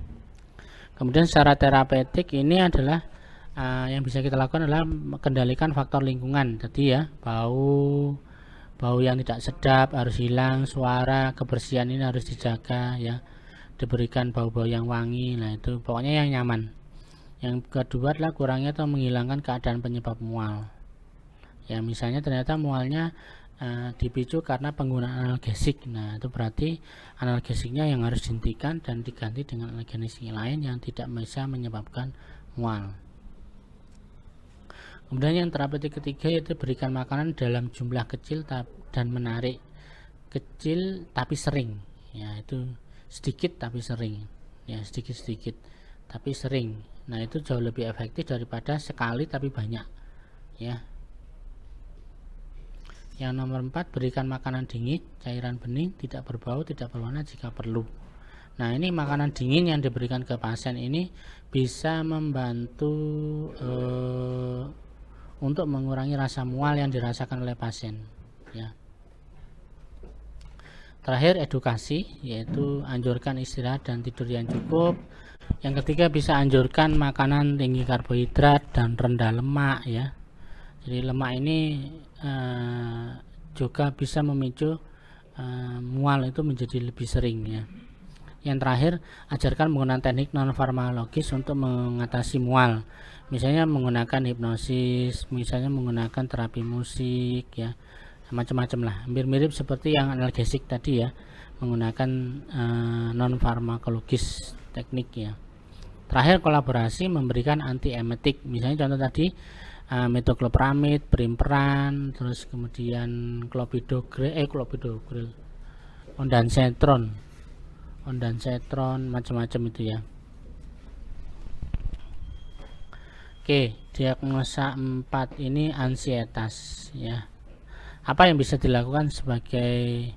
Kemudian secara terapeutik ini adalah yang bisa kita lakukan adalah mengendalikan faktor lingkungan. Jadi ya, bau yang tidak sedap harus hilang, suara, kebersihan ini harus dijaga ya, diberikan bau-bau yang wangi. Nah, itu pokoknya yang nyaman. Yang kedua adalah kurangnya atau menghilangkan keadaan penyebab mual ya. Misalnya ternyata mualnya dipicu karena penggunaan analgesik. Nah, itu berarti analgesiknya yang harus dihentikan dan diganti dengan analgesik lain yang tidak bisa menyebabkan mual. Kemudian yang terapeutik ketiga yaitu berikan makanan dalam jumlah kecil dan menarik. Kecil tapi sering, ya itu sedikit tapi sering, ya sedikit-sedikit tapi sering. Nah, itu jauh lebih efektif daripada sekali tapi banyak, ya. Yang nomor 4, berikan makanan dingin, cairan bening, tidak berbau, tidak berwarna jika perlu. Nah, ini makanan dingin yang diberikan ke pasien ini bisa membantu untuk mengurangi rasa mual yang dirasakan oleh pasien, ya. Terakhir, edukasi, yaitu anjurkan istirahat dan tidur yang cukup. Yang ketiga, bisa anjurkan makanan tinggi karbohidrat dan rendah lemak, ya. Jadi lemak ini juga bisa memicu mual itu menjadi lebih sering, ya. Yang terakhir, ajarkan menggunakan teknik non farmakologis untuk mengatasi mual. Misalnya menggunakan hipnosis, misalnya menggunakan terapi musik, ya, macam-macam lah. Hampir mirip seperti yang analgesik tadi, ya, menggunakan non farmakologis teknik, ya. Terakhir, kolaborasi memberikan antiemetik. Misalnya contoh tadi metoclopramid, brimperan, terus kemudian clopidogrel, ondansetron, macam-macam itu, ya. Oke, diagnosa 4 ini ansietas, ya. Apa yang bisa dilakukan sebagai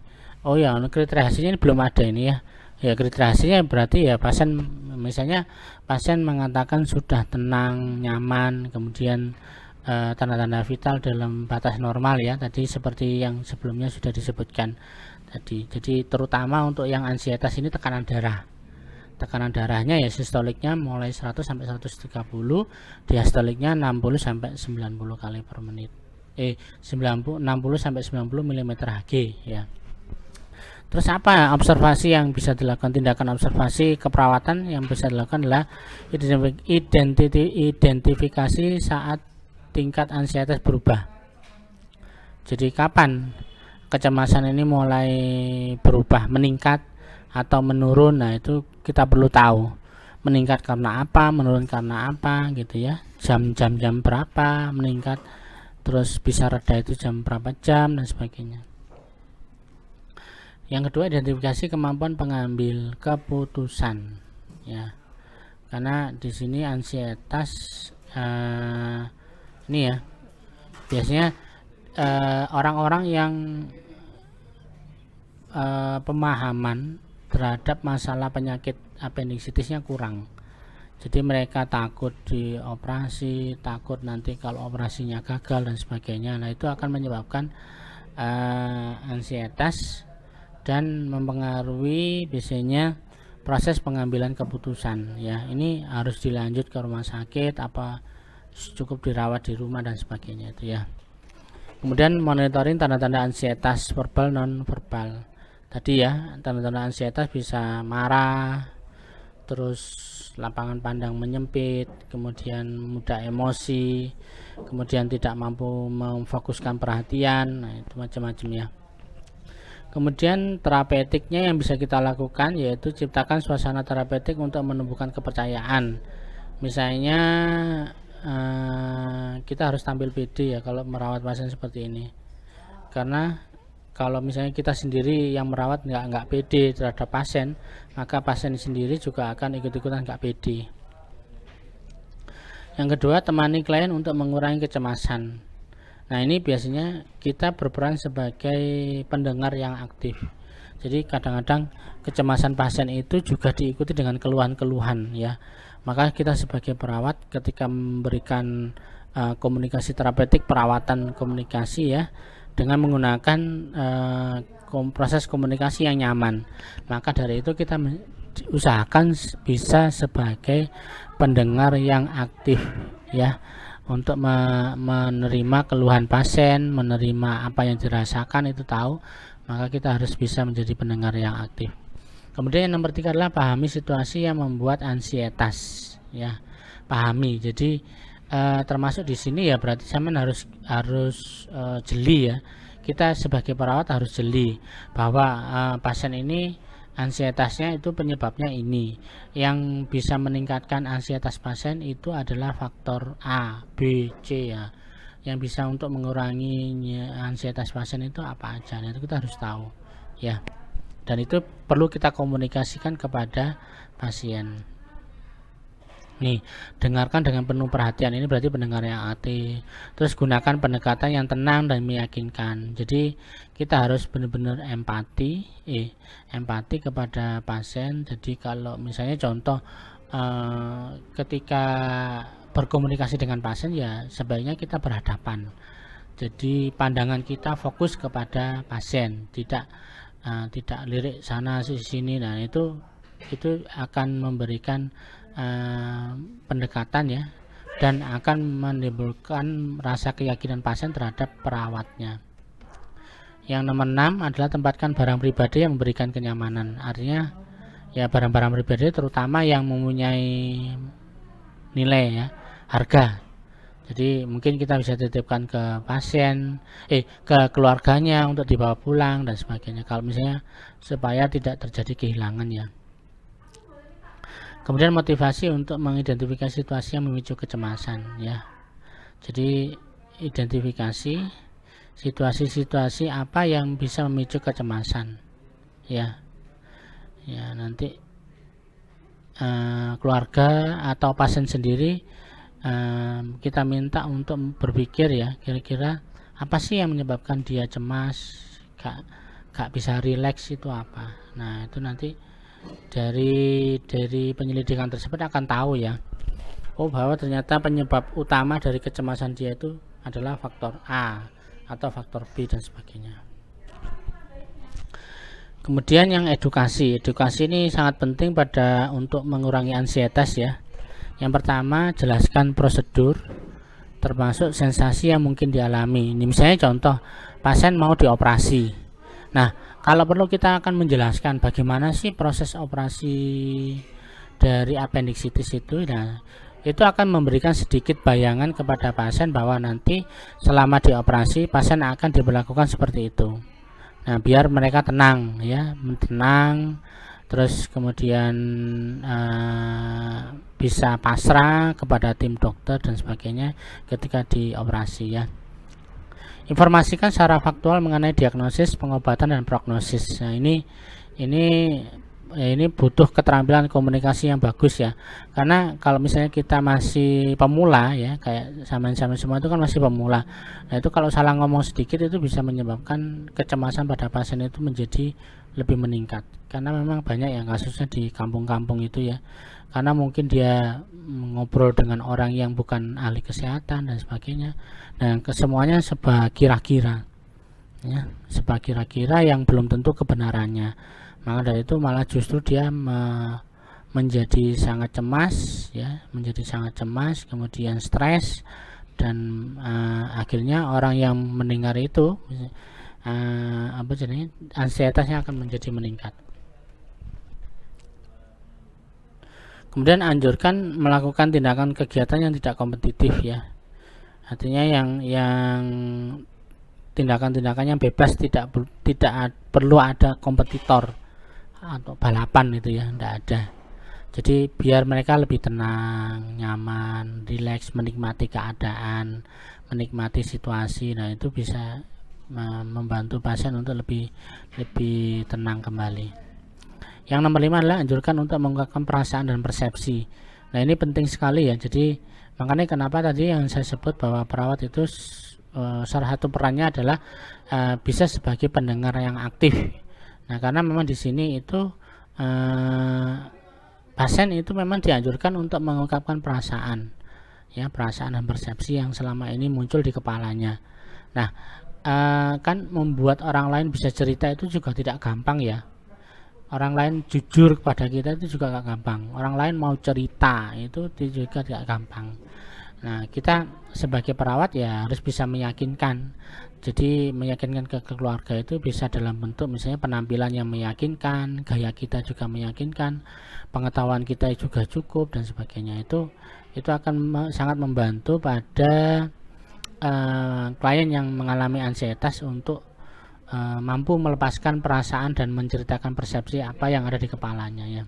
kriteria hasilnya ini belum ada ini, ya. Ya, kriteria hasilnya berarti ya pasien, misalnya pasien mengatakan sudah tenang, nyaman, kemudian tanda-tanda vital dalam batas normal, ya. Tadi seperti yang sebelumnya sudah disebutkan tadi. Jadi terutama untuk yang ansietas ini tekanan darah. Tekanan darahnya ya sistoliknya mulai 100 sampai 130, diastoliknya 60 sampai 90 kali per menit. 60 sampai 90 mm Hg, ya. Terus apa observasi yang bisa dilakukan? Tindakan observasi keperawatan yang bisa dilakukan adalah identifikasi saat tingkat ansietas berubah. Jadi kapan kecemasan ini mulai berubah, meningkat atau menurun? Nah, itu kita perlu tahu. Meningkat karena apa, menurun karena apa, gitu, ya. Jam berapa meningkat, terus bisa reda itu jam berapa jam, dan sebagainya. Yang kedua, identifikasi kemampuan pengambil keputusan, ya. Karena di sini ansietas ini, ya, biasanya orang-orang yang pemahaman terhadap masalah penyakit apendiksitisnya kurang. Jadi mereka takut dioperasi, takut nanti kalau operasinya gagal dan sebagainya. Nah, itu akan menyebabkan ansietas dan mempengaruhi biasanya proses pengambilan keputusan, ya. Ini harus dilanjut ke rumah sakit, apa cukup dirawat di rumah dan sebagainya, itu, ya. Kemudian monitoring tanda-tanda ansietas verbal, non verbal. Tadi, ya, tanda-tanda ansietas bisa marah, terus lapangan pandang menyempit, kemudian mudah emosi, kemudian tidak mampu memfokuskan perhatian. Nah, itu macam-macam, ya. Kemudian terapeutiknya yang bisa kita lakukan yaitu ciptakan suasana terapeutik untuk menumbuhkan kepercayaan. Misalnya kita harus tampil pede, ya, kalau merawat pasien seperti ini. Karena kalau misalnya kita sendiri yang merawat nggak pede terhadap pasien, maka pasien sendiri juga akan ikut-ikutan nggak pede. Yang kedua, temani klien untuk mengurangi kecemasan. Nah, ini biasanya kita berperan sebagai pendengar yang aktif. Jadi kadang-kadang kecemasan pasien itu juga diikuti dengan keluhan-keluhan, ya. Maka kita sebagai perawat ketika memberikan komunikasi terapeutik, perawatan komunikasi, ya, dengan menggunakan proses komunikasi yang nyaman. Maka dari itu kita usahakan bisa sebagai pendengar yang aktif, ya, untuk menerima keluhan pasien, menerima apa yang dirasakan, itu tahu, maka kita harus bisa menjadi pendengar yang aktif. Kemudian yang nomor 3 adalah pahami situasi yang membuat ansietas, ya. Pahami. Jadi termasuk di sini, ya, berarti sampean harus jeli, ya. kita sebagai perawat harus jeli bahwa pasien ini ansietasnya itu penyebabnya ini. Yang bisa meningkatkan ansietas pasien itu adalah faktor A, B, C ya. Yang bisa untuk mengurangi ansietas pasien itu apa aja. Nah, itu kita harus tahu ya. Dan itu perlu kita komunikasikan kepada pasien. Nih, dengarkan dengan penuh perhatian, ini berarti pendengar yang aktif. Terus gunakan pendekatan yang tenang dan meyakinkan. Jadi kita harus benar-benar empati kepada pasien. Jadi kalau misalnya contoh ketika berkomunikasi dengan pasien ya sebaiknya kita berhadapan. Jadi pandangan kita fokus kepada pasien, tidak lirik sana sini. Nah, itu akan memberikan pendekatan ya, dan akan menimbulkan rasa keyakinan pasien terhadap perawatnya. Yang nomor 6 adalah tempatkan barang pribadi yang memberikan kenyamanan. Artinya ya barang-barang pribadi terutama yang mempunyai nilai ya, harga. Jadi mungkin kita bisa titipkan ke pasien, ke keluarganya untuk dibawa pulang dan sebagainya. Kalau misalnya supaya tidak terjadi kehilangan ya. Kemudian motivasi untuk mengidentifikasi situasi yang memicu kecemasan ya. Jadi identifikasi situasi-situasi apa yang bisa memicu kecemasan ya. Ya nanti keluarga atau pasien sendiri kita minta untuk berpikir ya, kira-kira apa sih yang menyebabkan dia cemas, gak bisa rileks itu apa. Nah itu nanti dari penyelidikan tersebut akan tahu ya, bahwa ternyata penyebab utama dari kecemasan dia itu adalah faktor A atau faktor B dan sebagainya. Kemudian yang edukasi ini sangat penting untuk mengurangi ansietas ya. Yang pertama, jelaskan prosedur termasuk sensasi yang mungkin dialami. Ini misalnya contoh pasien mau dioperasi. Nah, kalau perlu kita akan menjelaskan bagaimana sih proses operasi dari appendicitis itu. Nah, itu akan memberikan sedikit bayangan kepada pasien bahwa nanti selama dioperasi pasien akan diberlakukan seperti itu. Nah, biar mereka tenang ya, terus kemudian bisa pasrah kepada tim dokter dan sebagainya ketika dioperasi ya. Informasikan secara faktual mengenai diagnosis, pengobatan dan prognosis. Nah, ini butuh keterampilan komunikasi yang bagus ya. Karena kalau misalnya kita masih pemula ya, kayak sama-sama semua itu kan masih pemula. Nah, itu kalau salah ngomong sedikit itu bisa menyebabkan kecemasan pada pasien itu menjadi lebih meningkat. Karena memang banyak yang kasusnya di kampung-kampung itu ya. Karena mungkin dia ngobrol dengan orang yang bukan ahli kesehatan dan sebagainya. Dan kesemuanya serba kira-kira ya, serba kira-kira yang belum tentu kebenarannya. Maka dari itu malah justru dia menjadi sangat cemas ya, kemudian stres, dan akhirnya orang yang mendengar itu ansietasnya akan menjadi meningkat. Kemudian anjurkan melakukan tindakan kegiatan yang tidak kompetitif ya. Artinya yang tindakan-tindakan yang bebas, tidak perlu ada kompetitor atau balapan itu ya, tidak ada. Jadi biar mereka lebih tenang, nyaman, rileks, menikmati keadaan, menikmati situasi. Nah, itu bisa membantu pasien untuk lebih tenang kembali. Yang nomor 5 adalah anjurkan untuk mengungkapkan perasaan dan persepsi. Nah, ini penting sekali ya. Jadi makanya kenapa tadi yang saya sebut bahwa perawat itu salah satu perannya adalah bisa sebagai pendengar yang aktif. Nah, karena memang di sini itu pasien itu memang dianjurkan untuk mengungkapkan perasaan ya, perasaan dan persepsi yang selama ini muncul di kepalanya. Nah, kan membuat orang lain bisa cerita itu juga tidak gampang ya. Orang lain jujur kepada kita itu juga gak gampang. Orang lain mau cerita itu juga tidak gampang. Nah, kita sebagai perawat ya harus bisa meyakinkan. Jadi meyakinkan ke keluarga itu bisa dalam bentuk misalnya penampilan yang meyakinkan, gaya kita juga meyakinkan, pengetahuan kita juga cukup dan sebagainya. Itu akan sangat membantu pada klien yang mengalami ansietas untuk mampu melepaskan perasaan dan menceritakan persepsi apa yang ada di kepalanya ya.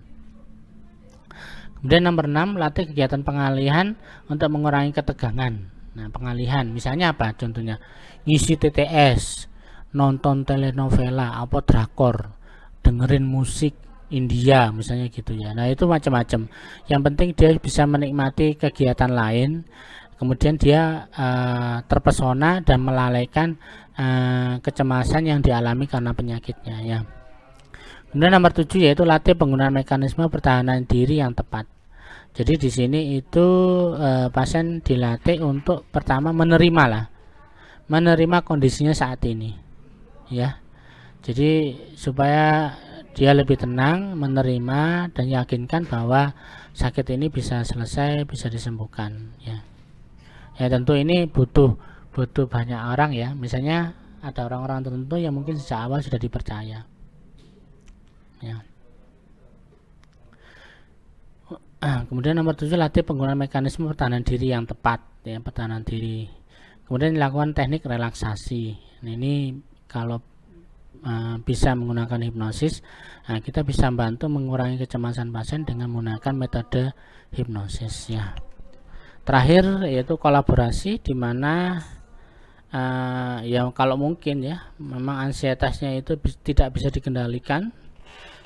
Kemudian nomor 6, latih kegiatan pengalihan untuk mengurangi ketegangan. Nah, pengalihan misalnya apa? Contohnya ngisi TTS, nonton telenovela, apa drakor, dengerin musik India misalnya gitu ya. Nah, itu macam-macam. Yang penting dia bisa menikmati kegiatan lain, kemudian dia terpesona dan melalaikan kecemasan yang dialami karena penyakitnya ya. Kemudian nomor 7 yaitu latih penggunaan mekanisme pertahanan diri yang tepat. Jadi di sini itu pasien dilatih untuk pertama menerima kondisinya saat ini ya. Jadi supaya dia lebih tenang, menerima dan yakinkan bahwa sakit ini bisa selesai, bisa disembuhkan ya. Ya tentu ini butuh banyak orang ya. Misalnya ada orang-orang tertentu yang mungkin sejak awal sudah dipercaya ya. Kemudian nomor 7 latih penggunaan mekanisme pertahanan diri yang tepat ya, pertahanan diri. Kemudian dilakukan teknik relaksasi. Nah, ini kalau bisa menggunakan hipnosis, kita bisa membantu mengurangi kecemasan pasien dengan menggunakan metode hipnosis ya. Terakhir yaitu kolaborasi, di mana ya kalau mungkin ya memang ansietasnya itu tidak bisa dikendalikan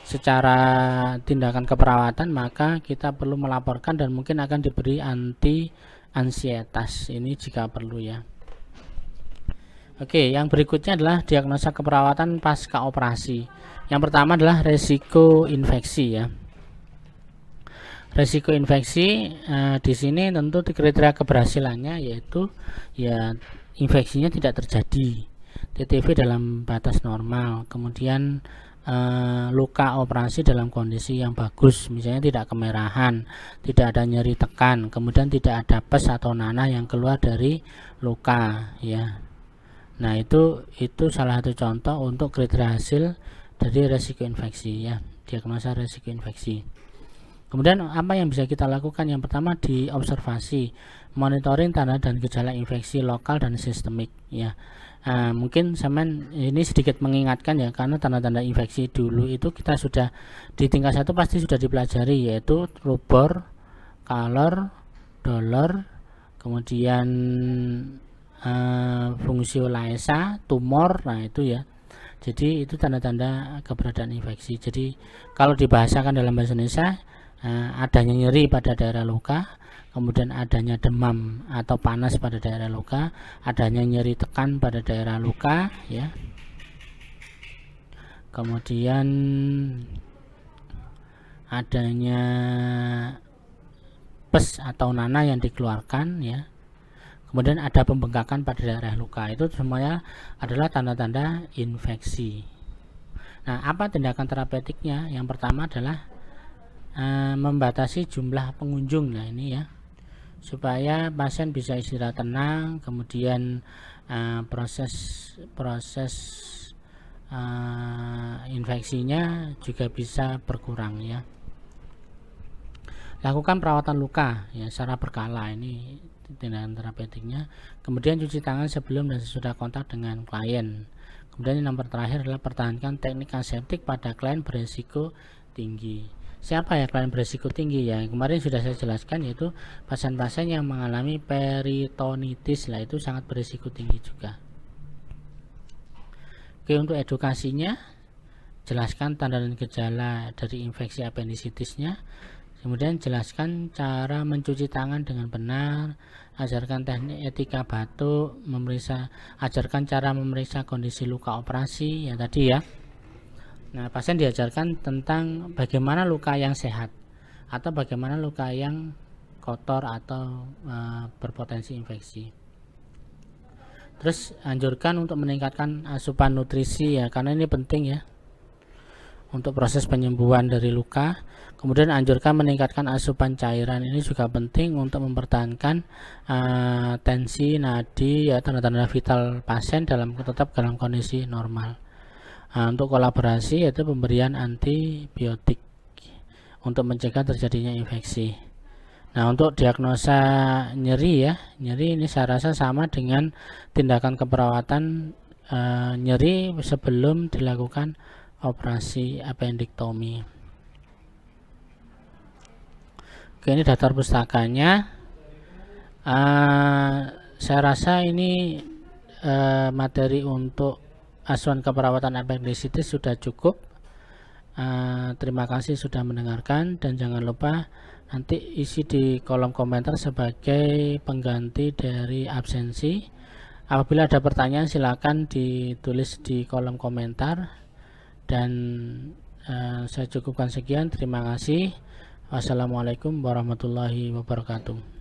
secara tindakan keperawatan, maka kita perlu melaporkan dan mungkin akan diberi anti ansietas ini jika perlu ya. Oke, yang berikutnya adalah diagnosa keperawatan pasca operasi. Yang pertama adalah resiko infeksi ya. Resiko infeksi di sini tentu kriteria keberhasilannya yaitu ya infeksinya tidak terjadi, TTV dalam batas normal, kemudian luka operasi dalam kondisi yang bagus, misalnya tidak kemerahan, tidak ada nyeri tekan, kemudian tidak ada pes atau nanah yang keluar dari luka ya. Nah itu salah satu contoh untuk kriteria hasil dari resiko infeksi ya, diagnosa resiko infeksi. Kemudian apa yang bisa kita lakukan? Yang pertama diobservasi, monitoring tanda dan gejala infeksi lokal dan sistemik ya. Mungkin semen ini sedikit mengingatkan ya, karena tanda-tanda infeksi dulu itu kita sudah di tingkat 1 pasti sudah dipelajari, yaitu rubor, kalor, dolor, kemudian fungsiolaesa, tumor. Nah itu ya, jadi itu tanda-tanda keberadaan infeksi. Jadi kalau dibahasakan dalam bahasa Indonesia, adanya nyeri pada daerah luka, kemudian adanya demam atau panas pada daerah luka, adanya nyeri tekan pada daerah luka ya, kemudian adanya pes atau nanah yang dikeluarkan ya, kemudian ada pembengkakan pada daerah luka. Itu semuanya adalah tanda-tanda infeksi. Nah, apa tindakan terapeutiknya? Yang pertama adalah membatasi jumlah pengunjung. Nah ini ya, supaya pasien bisa istirahat tenang, kemudian proses infeksinya juga bisa berkurang ya. Lakukan perawatan luka ya secara berkala, ini tindakan terapeutiknya. Kemudian cuci tangan sebelum dan sesudah kontak dengan klien. Kemudian yang nomor terakhir adalah pertahankan teknik aseptik pada klien berisiko tinggi. Siapa ya klien berisiko tinggi ya? Kemarin sudah saya jelaskan, yaitu pasien-pasien yang mengalami peritonitis lah, itu sangat berisiko tinggi juga. Oke, untuk edukasinya, jelaskan tanda dan gejala dari infeksi apendisitisnya, kemudian jelaskan cara mencuci tangan dengan benar, ajarkan teknik etika batuk, ajarkan cara memeriksa kondisi luka operasi ya tadi ya. Nah, pasien diajarkan tentang bagaimana luka yang sehat atau bagaimana luka yang kotor atau berpotensi infeksi. Terus anjurkan untuk meningkatkan asupan nutrisi ya, karena ini penting ya untuk proses penyembuhan dari luka. Kemudian anjurkan meningkatkan asupan cairan, ini juga penting untuk mempertahankan tensi nadi ya, tanda-tanda vital pasien tetap dalam kondisi normal. Untuk kolaborasi yaitu pemberian antibiotik untuk mencegah terjadinya infeksi. Nah, untuk diagnosa nyeri ya, nyeri ini saya rasa sama dengan tindakan keperawatan nyeri sebelum dilakukan operasi appendektomi. Oke, ini daftar pustakanya. Saya rasa ini materi untuk asuhan keperawatan appendisitis sudah cukup. Terima kasih sudah mendengarkan, dan jangan lupa nanti isi di kolom komentar sebagai pengganti dari absensi. Apabila ada pertanyaan silakan ditulis di kolom komentar, dan saya cukupkan sekian. Terima kasih. Wassalamualaikum warahmatullahi wabarakatuh.